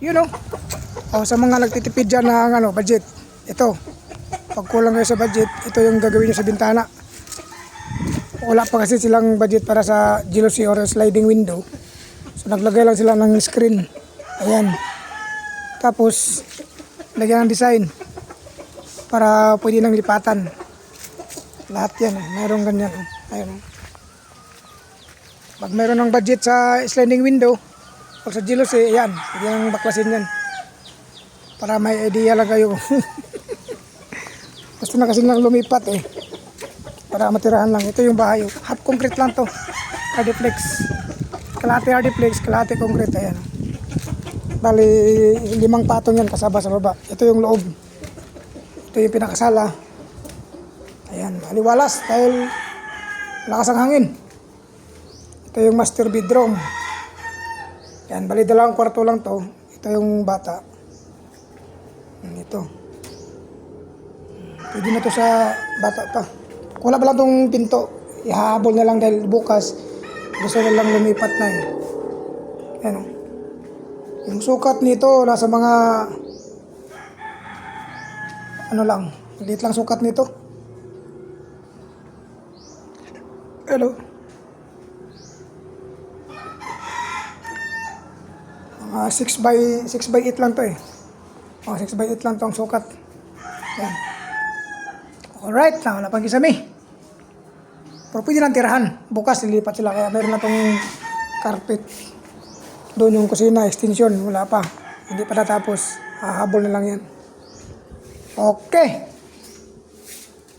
You know. O, sa mga nagtitipid dyan ng budget. Ito. Pag kulang kayo sa budget, ito yung gagawin nyo sa bintana. Wala pa kasi silang budget para sa jealousy or sliding window. So naglagay lang sila ng screen. Ayan. Tapos, lagyan ng design. Para pwede nang lipatan. Lahat yan. Mayroong ganyan. Ayun. Pag mayroon ng budget sa sliding window o sa jealousy, ayan. Pwede nang baklasin yan. Para may idea lang kayo. Gusto na kasi lang lumipat eh. Para matirahan lang. Ito yung bahay. Half concrete lang to. Hardiplex. Kalahati hardiplex, kalahati concrete. Ayan. Bali, 5 patong yan kasaba sa baba. Ito yung loob. Ito yung pinakasala. Ayan. Maliwalas dahil lakas ang hangin. Ito yung master bedroom. Ayan. Bali, 2 kwarto lang to. Ito yung bata. Ito. Pwede na to sa bata pa. Wala pa lang itong pinto. Ihahabol na lang dahil bukas gusto na lang lumipat na eh. Ayan o. Yung sukat nito nasa mga lang. Liit lang sukat nito. Hello. Mga 6 by 8 lang to eh. 6 by 8 lang to ang sukat. Ayan. Alright, wala pang kisame. Pero pwede lang tirahan. Bukas lilipat sila. Kaya meron na itong carpet. Doon yung kusina, extension. Wala pa. Hindi pa natapos. Hahabol na lang yan. Okay.